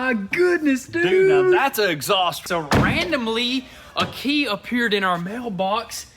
my goodness, dude. Dude, now that's an exhaust. So randomly, a key appeared in our mailbox,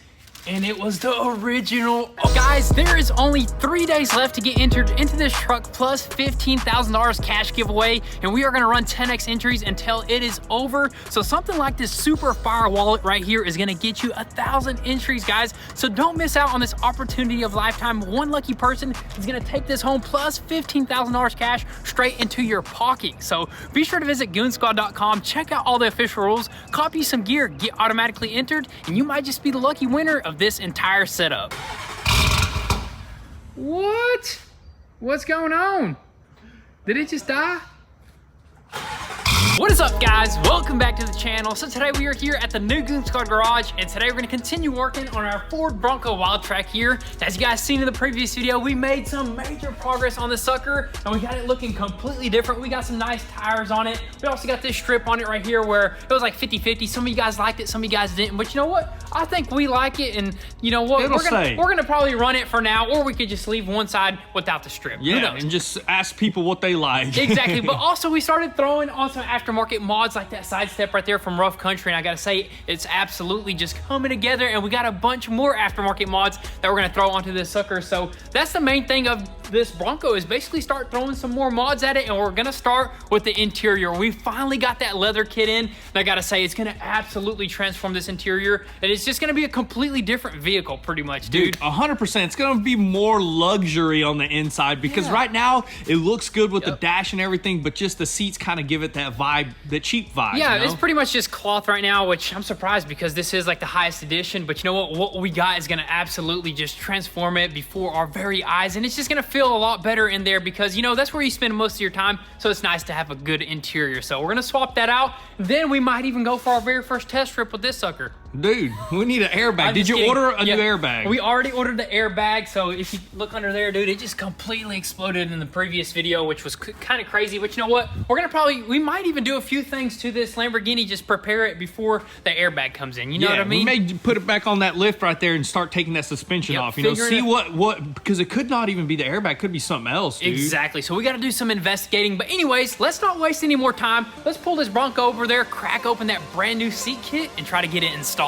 and it was the original. Guys, there is only 3 days left to get entered into this truck plus $15,000 cash giveaway, and we are gonna run 10x entries until it is over. So something like this super fire wallet right here is gonna get you 1,000 entries, guys. So don't miss out on this opportunity of lifetime. One lucky person is gonna take this home plus $15,000 cash straight into your pocket. So be sure to visit goonzquad.com, check out all the official rules, copy some gear, get automatically entered, and you might just be the lucky winner of this entire setup. What? What's going on? Did it just die? What is up, guys? Welcome back to the channel. So today we are here at the new goonzquad garage, and today we're gonna continue working on our Ford Bronco Wildtrak here. As you guys seen in the previous video, we made some major progress on this sucker, and we got it looking completely different. We got some nice tires on it. We also got this strip on it right here where it was like 50-50. Some of you guys liked it, some of you guys didn't, but you know what? I think we like it, and you know what? We're gonna probably run it for now, or we could just leave one side without the strip. Yeah, and just ask people what they like. Exactly, but also we started throwing on some aftermarket mods like that side step right there from Rough Country, and I gotta say, it's absolutely just coming together, and we got a bunch more aftermarket mods that we're gonna throw onto this sucker. So that's the main thing of this Bronco, is basically start throwing some more mods at it, and we're gonna start with the interior. We finally got that leather kit in, and I gotta say, it's gonna absolutely transform this interior, and it's just gonna be a completely different vehicle pretty much, dude. 100%. It's gonna be more luxury on the inside, because right now it looks good with the dash and everything, but just the seats kind of give it that vibe, the cheap vibe. Yeah, you know? It's pretty much just cloth right now, which I'm surprised because this is like the highest edition, but you know what we got is gonna absolutely just transform it before our very eyes, and it's just gonna feel a lot better in there because, you know, that's where you spend most of your time, so it's nice to have a good interior. So we're gonna swap that out, then we might even go for our very first test trip with this sucker. Dude, we need an airbag. Did you order a new airbag? We already ordered the airbag, so if you look under there, dude, it just completely exploded in the previous video, which was kind of crazy. But you know what? We might even do a few things to this Lamborghini, just prepare it before the airbag comes in. You know what I mean? We may put it back on that lift right there and start taking that suspension off. You know, see what, because it could not even be the airbag, it could be something else, dude. Exactly. So we got to do some investigating. But anyways, let's not waste any more time. Let's pull this Bronco over there, crack open that brand new seat kit, and try to get it installed.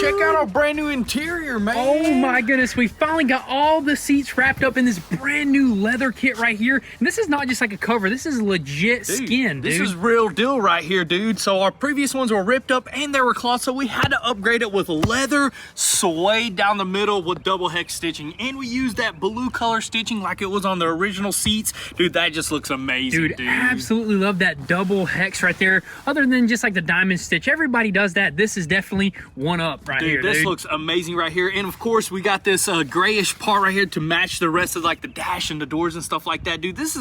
Check out our brand new interior, man. Oh my goodness, we finally got all the seats wrapped up in this brand new leather kit right here. And this is not just like a cover, this is legit skin, dude. This is real deal right here, dude. So our previous ones were ripped up and they were cloth, so we had to upgrade it with leather suede down the middle with double hex stitching. And we used that blue color stitching like it was on the original seats. Dude, that just looks amazing, dude. Absolutely love that double hex right there. Other than just like the diamond stitch, everybody does that. This is definitely one up right right dude, here, this dude. looks amazing right here. And of course, we got this grayish part right here to match the rest of like the dash and the doors and stuff like that, dude. This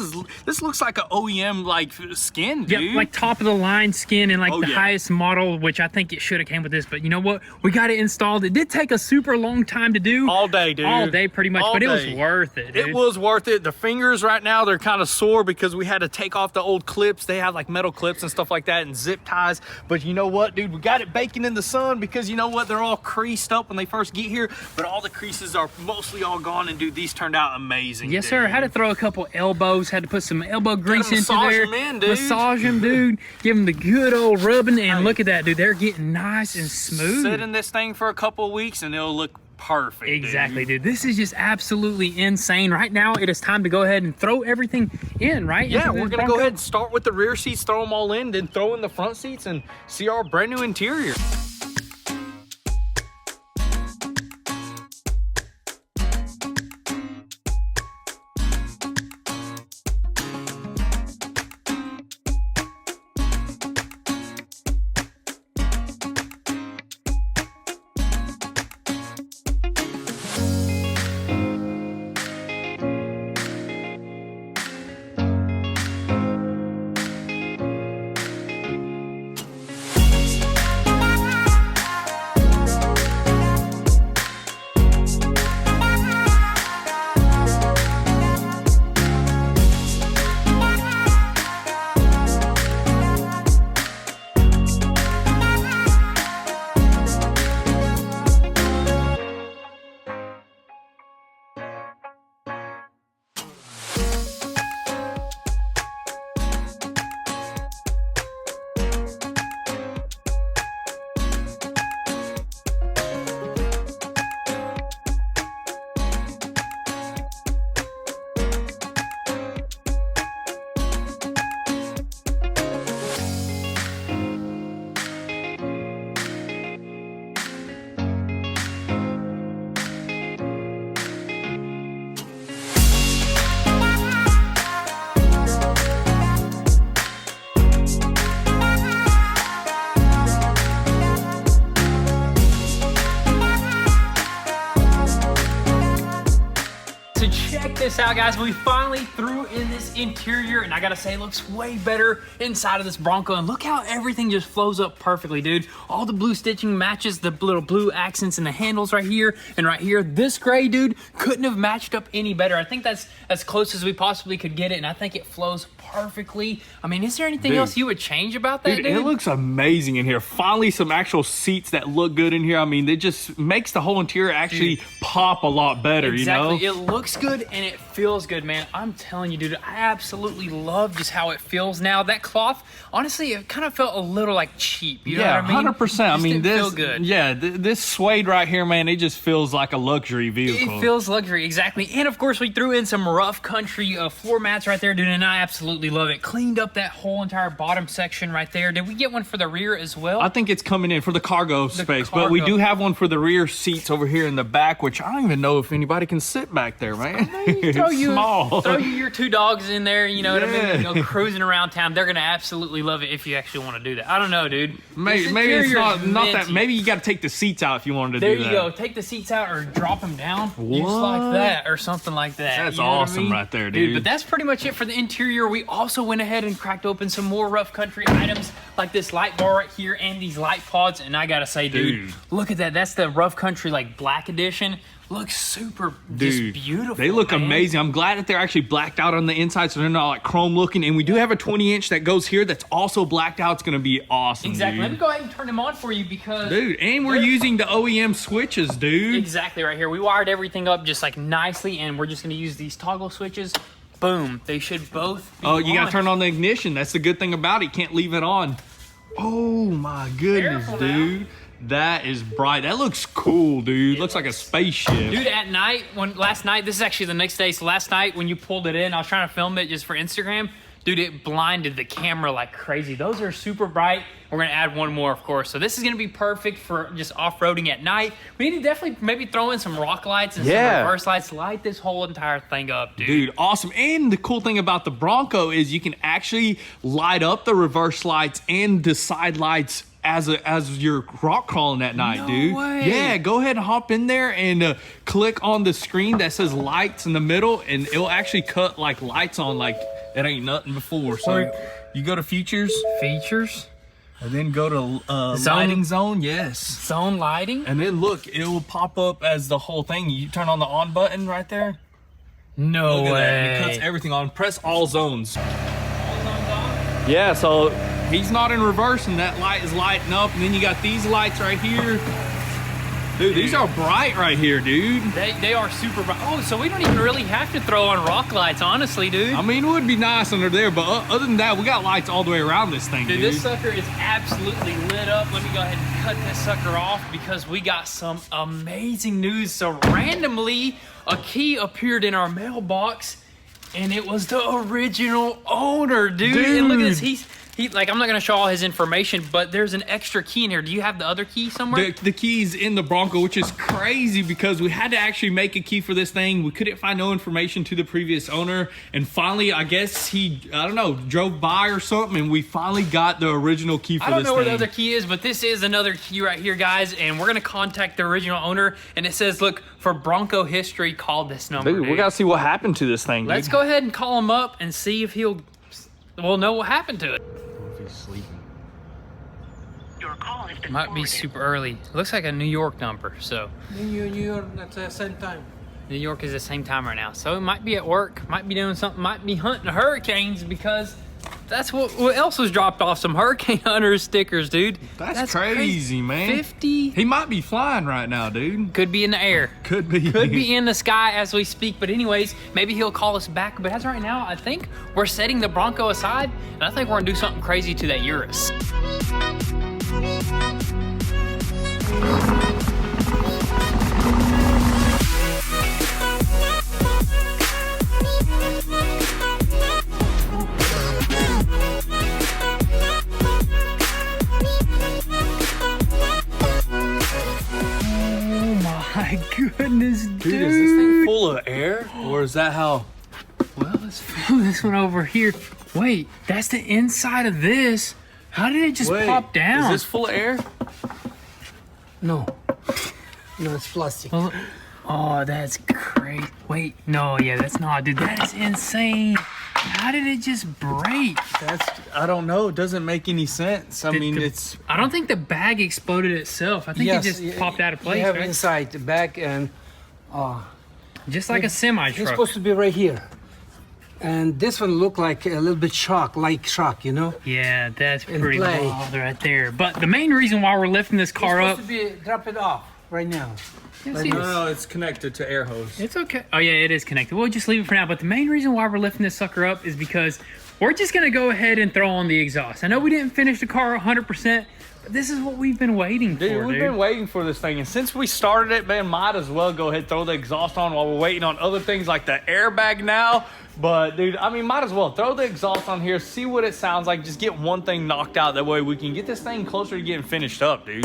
looks like an OEM like skin, dude. Yep, like top of the line skin and like the highest model, which I think it should have came with this. But you know what? We got it installed. It did take a super long time to do. All day, dude. All day, pretty much. But it was worth it, dude. It was worth it. The fingers right now, they're kind of sore because we had to take off the old clips. They have like metal clips and stuff like that and zip ties. But you know what, dude? We got it baking in the sun because you know what? They're all creased up when they first get here, but all the creases are mostly all gone, and dude, these turned out amazing. Yes, dude. sir. Had to throw a couple elbows. Had to put some elbow grease into massage there. them in, dude. Massage them, dude. Give them the good old rubbing, and look at that, dude. They're getting nice and smooth. Sit in this thing for a couple of weeks, and it'll look perfect. Exactly, dude. This is just absolutely insane. Right now, it is time to go ahead and throw everything in, right? Yeah, we're gonna go ahead and start with the rear seats, throw them all in, then throw in the front seats and see our brand new interior. This out, guys. We finally threw in this interior, and I gotta say, it looks way better inside of this Bronco. And look how everything just flows up perfectly, dude. All the blue stitching matches the little blue accents in the handles right here and right here. This gray, dude, couldn't have matched up any better. I think that's as close as we possibly could get it, and I think it flows perfectly. I mean, is there anything else you would change about that, dude? It looks amazing in here. Finally, some actual seats that look good in here. I mean, it just makes the whole interior actually pop a lot better, exactly. you know? It looks good and it feels good, man. I'm telling you, dude, I absolutely love just how it feels now. That cloth, honestly, it kind of felt a little like cheap. You know what I mean? 100%. I mean, this feel good. Yeah, this suede right here, man, it just feels like a luxury vehicle. It feels luxury, exactly. And of course, we threw in some rough country floor mats right there, dude, and I absolutely love it. Cleaned up that whole entire bottom section right there. Did we get one for the rear as well? I think it's coming in for the cargo space, but we do have one for the rear seats over here in the back, which I don't even know if anybody can sit back there, man. Small. Throw your two dogs in there, you know what I mean? You know, cruising around town. They're gonna absolutely love it if you actually want to do that. I don't know, dude. Maybe it's not that. Maybe you got to take the seats out if you wanted to do that. There you go. Take the seats out or drop them down. Just like that or something like that. That's you know awesome right there, dude. But that's pretty much it for the interior. We also went ahead and cracked open some more rough country items like this light bar right here and these light pods. And I gotta say, dude, look at that. That's the rough country like black edition. Looks super just beautiful. They look man. amazing. I'm glad that they're actually blacked out on the inside so they're not like chrome looking. And we do have a 20-inch that goes here that's also blacked out. It's going to be awesome, Exactly. dude. Let me go ahead and turn them on for you because... Dude, and we're using the OEM switches, dude. Exactly right here. We wired everything up just like nicely and we're just going to use these toggle switches. Boom. They should both be Oh, you got to on. turn on the ignition. That's the good thing about it. You can't leave it on. Oh, my goodness, Careful dude. now. That is bright. That looks cool, dude. Looks like a spaceship. Dude, at night, last night, this is actually the next day, so last night when you pulled it in, I was trying to film it just for Instagram. Dude, it blinded the camera like crazy. Those are super bright. We're gonna add one more, of course. So this is gonna be perfect for just off-roading at night. We need to definitely maybe throw in some rock lights and some reverse lights. Light this whole entire thing up, dude. Dude, awesome. And the cool thing about the Bronco is you can actually light up the reverse lights and the side lights as you're rock crawling at night, No dude. way. Yeah, go ahead and hop in there and click on the screen that says lights in the middle, and it'll actually cut like lights on like it ain't nothing before. So you go to features, and then go to lighting zone. Yes, Zone lighting. and then look, it will pop up as the whole thing. You turn on the on button right there. No Look at that. It way. cuts everything on. Press all zones. Yeah, so he's not in reverse and that light is lighting up. And then you got these lights right here. Dude, these are bright right here, dude. They are super bright. Oh, so we don't even really have to throw on rock lights, honestly, dude. I mean, it would be nice under there, but other than that, we got lights all the way around this thing, dude. This sucker is absolutely lit up. Let me go ahead and cut this sucker off because we got some amazing news. So randomly, a key appeared in our mailbox, and it was the original owner, dude. And look at this. He like, I'm not gonna show all his information, but there's an extra key in here. Do you have the other key somewhere? The key's in the Bronco, which is crazy because we had to actually make a key for this thing. We couldn't find no information to the previous owner. And finally, I guess he, I don't know, drove by or something, and we finally got the original key for this thing. I don't know where the other key is, but this is another key right here, guys. And we're gonna contact the original owner. And it says, look, for Bronco history, call this number. Dude, we gotta see what happened to this thing, dude. Let's go ahead and call him up and see if we'll know what happened to it. Sleeping. Your call has been Might be forwarded. super early. Looks like a New York number, so New York at the same time. New York is the same time right now. So it might be at work, might be doing something, might be hunting hurricanes because that's what else was dropped off. Some hurricane hunter stickers, dude. That's crazy, man. 50 He might be flying right now, dude. could be in the air. Could be. Could be in the sky as we speak, but anyways, maybe he'll call us back. But as right now, I think we're setting the Bronco aside, and I think we're gonna do something crazy to that Urus. My goodness, dude. Dude, is this thing full of air? Or is that how? Well, let's film this one over here. Wait, that's the inside of this. How did it just pop down? Is this full of air? No. No, it's plastic. Oh, that's crazy. Wait, no, yeah, that's not, dude. That is insane. How did it just break? I don't know. It doesn't make any sense. I mean, it's... I don't think the bag exploded itself. I think it just popped out of place, You have right? inside the back, and Just like a semi it's truck. supposed to be right here. And this one looked like a little bit shock, you know? Yeah, that's In pretty play. wild right there. But the main reason why we're lifting this car It's up, supposed to be drop it off right now. Yes, it is. No, it's connected to air hose. It's okay. Oh yeah, it is connected. We'll just leave it for now. But the main reason why we're lifting this sucker up is because we're just gonna go ahead and throw on the exhaust. I know we didn't finish the car 100%, but this is what we've been waiting for, Dude, we've been waiting for this thing, and since we started it, man, might as well go ahead and throw the exhaust on while we're waiting on other things like the airbag now. But, dude, I mean, might as well throw the exhaust on here, see what it sounds like, just get one thing knocked out. That way we can get this thing closer to getting finished up, dude.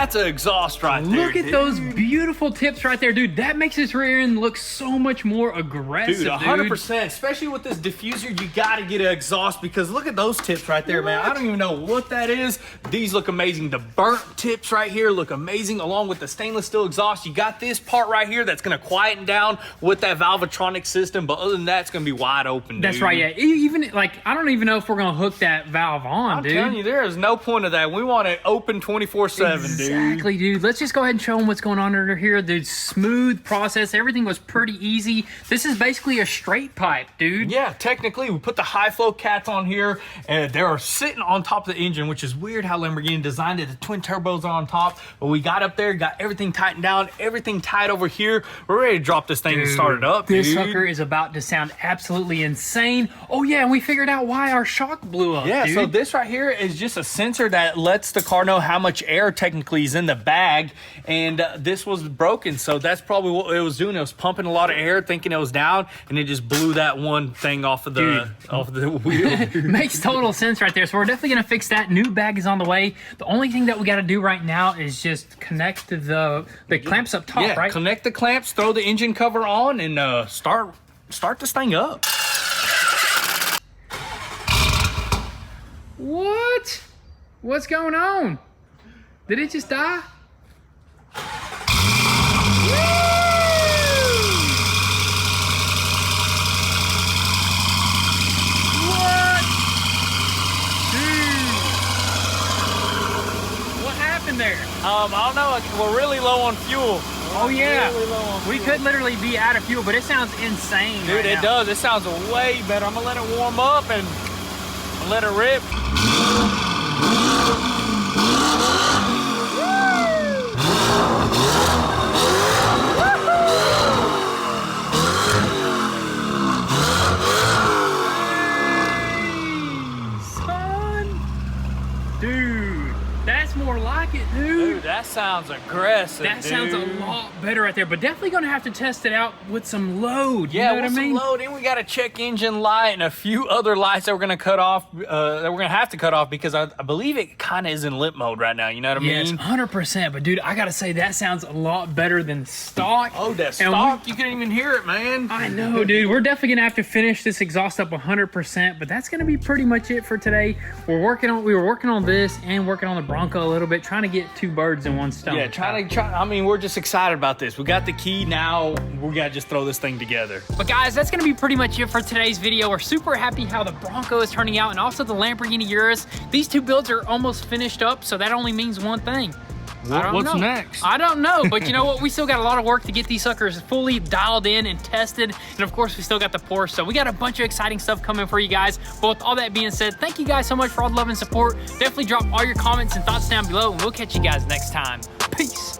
That's an exhaust right there. Look at those beautiful tips right there, dude. That makes this rear end look so much more aggressive, Dude, 100%. Especially with this diffuser, you got to get an exhaust because look at those tips right there, man. I don't even know what that is. These look amazing. The burnt tips right here look amazing along with the stainless steel exhaust. You got this part right here that's going to quieten down with that Valvetronic system, but other than that, it's going to be wide open, dude. That's right, yeah. Even, like, I don't even know if we're going to hook that valve on, dude. I'm telling you, there is no point of that. We want it open 24/7, dude. Exactly, dude. Let's just go ahead and show them what's going on under here, dude. Smooth process. Everything was pretty easy. This is basically a straight pipe, dude. Yeah, technically, we put the high flow cats on here, and they're sitting on top of the engine, which is weird how Lamborghini designed it. The twin turbos are on top, but we got up there, got everything tightened down, everything tied over here. We're ready to drop this thing and start it up, This dude. sucker is about to sound absolutely insane. Oh, yeah, and we figured out why our shock blew up, Yeah, dude. so this right here is just a sensor that lets the car know how much air technically is in the bag, and this was broken, so that's probably what it was doing. It was pumping a lot of air, thinking it was down, and it just blew that one thing off of the wheel. Makes total sense right there. So we're definitely gonna fix that. New bag is on the way. The only thing that we got to do right now is just connect the clamps up top, Yeah, right? connect the clamps, throw the engine cover on, and start this thing up. What? What's going on? Did it just die? What? Dude. What happened there? I don't know. We're really low on fuel. Oh yeah, Really low on we fuel. could literally be out of fuel, but it sounds insane. Dude, right it now. does. It sounds way better. I'm gonna let it warm up and let it rip. Son, dude, that's more like it, dude. Dude, that sounds aggressive. That sounds a lot better right there, but definitely gonna have to test it out with some load. You Yeah, know what I with mean? some load, and we got a check engine light and a few other lights that we're gonna cut off. That we're gonna have to cut off because I believe it kind of is in limp mode right now. You know what I Yes, mean? 100%. But dude, I gotta say that sounds a lot better than stock. Oh, that And stock! You couldn't even hear it, man. I know, dude. We're definitely gonna have to finish this exhaust up 100%, but that's gonna be pretty much it for today. We were working on this and working on the Bronco a little bit, trying to get two birds in one stone. Yeah, I mean, we're just excited about this. We got the key now. We gotta just throw this thing together. But guys, that's gonna be pretty much it for today's video. We're super happy how the Bronco is turning out and also the Lamborghini Urus. These two builds are almost finished up, so that only means one thing. What's know. next? I don't know, but you know what? We still got a lot of work to get these suckers fully dialed in and tested. And of course, we still got the Porsche. So we got a bunch of exciting stuff coming for you guys. But with all that being said, thank you guys so much for all the love and support. Definitely drop all your comments and thoughts down below, and we'll catch you guys next time. Peace.